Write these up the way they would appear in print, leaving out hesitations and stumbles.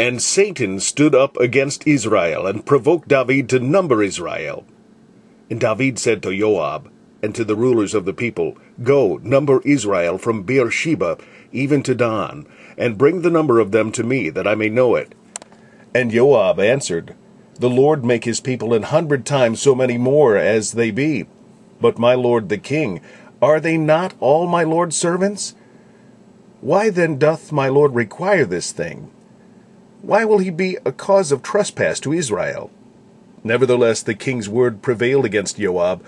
And Satan stood up against Israel, and provoked David to number Israel. And David said to Joab, and to the rulers of the people, Go, number Israel from Beersheba even to Dan, and bring the number of them to me, that I may know it. And Joab answered, The Lord make his people 100 times so many more as they be. But my lord the king, are they not all my lord's servants? Why then doth my lord require this thing? Why will he be a cause of trespass to Israel? Nevertheless the king's word prevailed against Joab.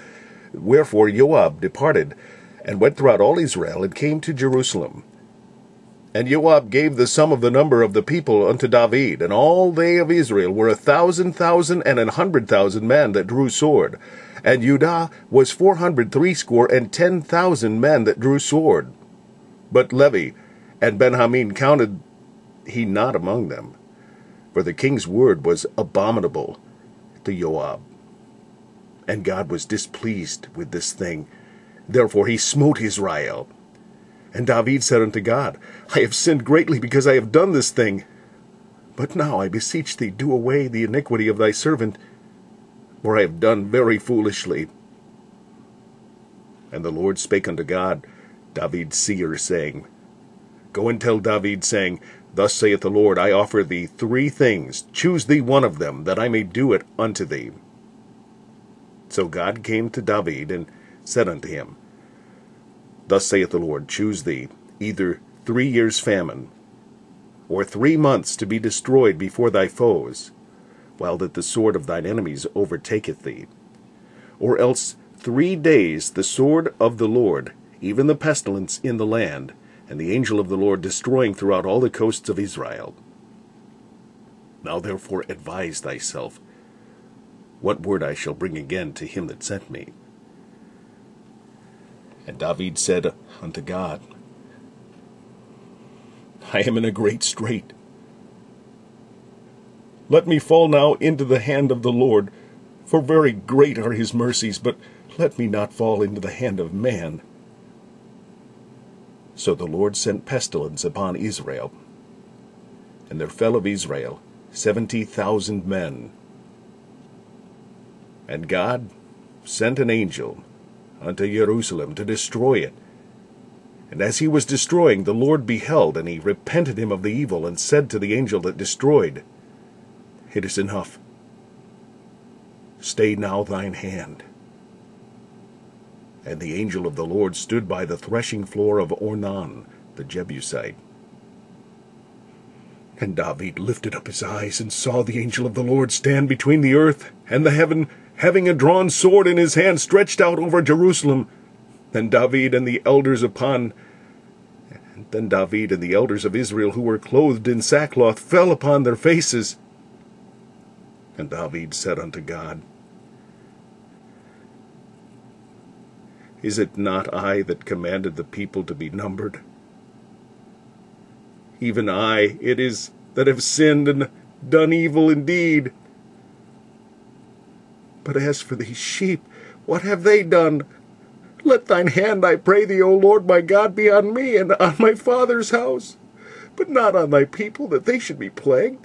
Wherefore Joab departed, and went throughout all Israel, and came to Jerusalem. And Joab gave the sum of the number of the people unto David, and all they of Israel were 1,000,000 and 100,000 men that drew sword. And Judah was 400 threescore and 10,000 men that drew sword. But Levi and Benjamin counted he not among them, for the king's word was abominable to Joab. And God was displeased with this thing. Therefore he smote Israel. And David said unto God, I have sinned greatly because I have done this thing. But now I beseech thee, do away the iniquity of thy servant, for I have done very foolishly. And the Lord spake unto God, David's seer, saying, Go and tell David, saying, Thus saith the Lord, I offer thee 3 things. Choose thee one of them, that I may do it unto thee. So God came to David, and said unto him, Thus saith the Lord, Choose thee either 3 years' famine, or 3 months to be destroyed before thy foes, while that the sword of thine enemies overtaketh thee, or else 3 days the sword of the Lord, even the pestilence in the land, and the angel of the Lord destroying throughout all the coasts of Israel. Now therefore advise thyself, what word I shall bring again to him that sent me. And David said unto God, I am in a great strait. Let me fall now into the hand of the Lord, for very great are his mercies, but let me not fall into the hand of man. So the Lord sent pestilence upon Israel, and there fell of Israel 70,000 men. And God sent an angel unto Jerusalem to destroy it. And as he was destroying, the Lord beheld, and he repented him of the evil, and said to the angel that destroyed, It is enough. Stay now thine hand. And the angel of the Lord stood by the threshing floor of Ornan, the Jebusite. And David lifted up his eyes, and saw the angel of the Lord stand between the earth and the heaven, having a drawn sword in his hand, stretched out over Jerusalem. Then David and the elders of Israel, who were clothed in sackcloth, fell upon their faces. And David said unto God, Is it not I that commanded the people to be numbered? Even I it is that have sinned and done evil indeed. But as for these sheep, what have they done? Let thine hand, I pray thee, O Lord my God, be on me and on my father's house, but not on thy people, that they should be plagued.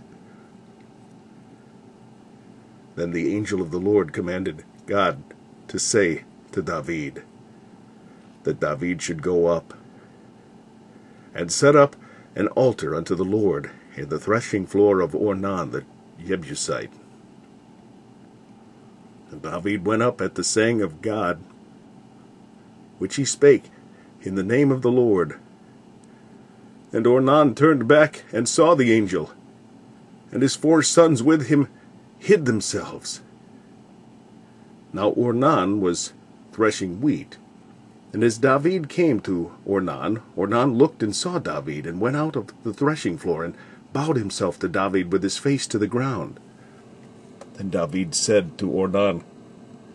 Then the angel of the Lord commanded God to say to David, that David should go up and set up an altar unto the Lord in the threshing floor of Ornan the Jebusite. And David went up at the saying of God, which he spake in the name of the Lord. And Ornan turned back and saw the angel, and his 4 sons with him hid themselves. Now Ornan was threshing wheat. And as David came to Ornan, Ornan looked and saw David, and went out of the threshing floor, and bowed himself to David with his face to the ground. Then David said to Ornan,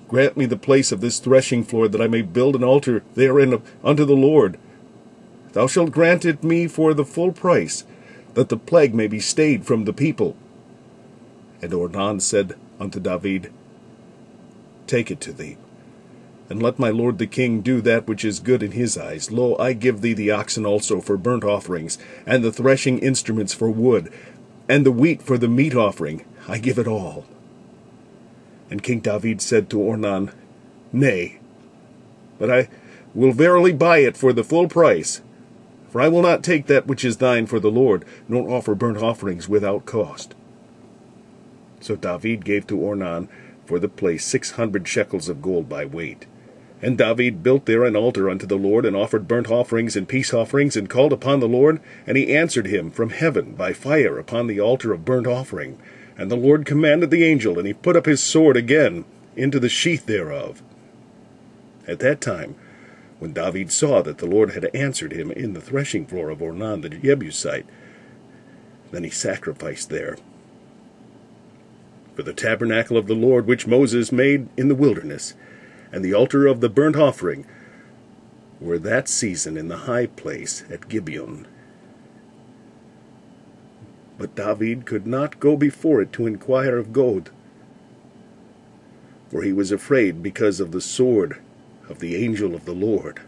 Grant me the place of this threshing floor, that I may build an altar therein unto the Lord. Thou shalt grant it me for the full price, that the plague may be stayed from the people. And Ornan said unto David, Take it to thee, and let my lord the king do that which is good in his eyes. Lo, I give thee the oxen also for burnt offerings, and the threshing instruments for wood, and the wheat for the meat offering, I give it all. And King David said to Ornan, Nay, but I will verily buy it for the full price, for I will not take that which is thine for the Lord, nor offer burnt offerings without cost. So David gave to Ornan for the place 600 shekels of gold by weight. And David built there an altar unto the Lord, and offered burnt offerings and peace offerings, and called upon the Lord, and he answered him from heaven by fire upon the altar of burnt offering. And the Lord commanded the angel, and he put up his sword again into the sheath thereof. At that time, when David saw that the Lord had answered him in the threshing floor of Ornan the Jebusite, then he sacrificed there. For the tabernacle of the Lord which Moses made in the wilderness, and the altar of the burnt offering, were that season in the high place at Gibeon. But David could not go before it to inquire of God, for he was afraid because of the sword of the angel of the Lord.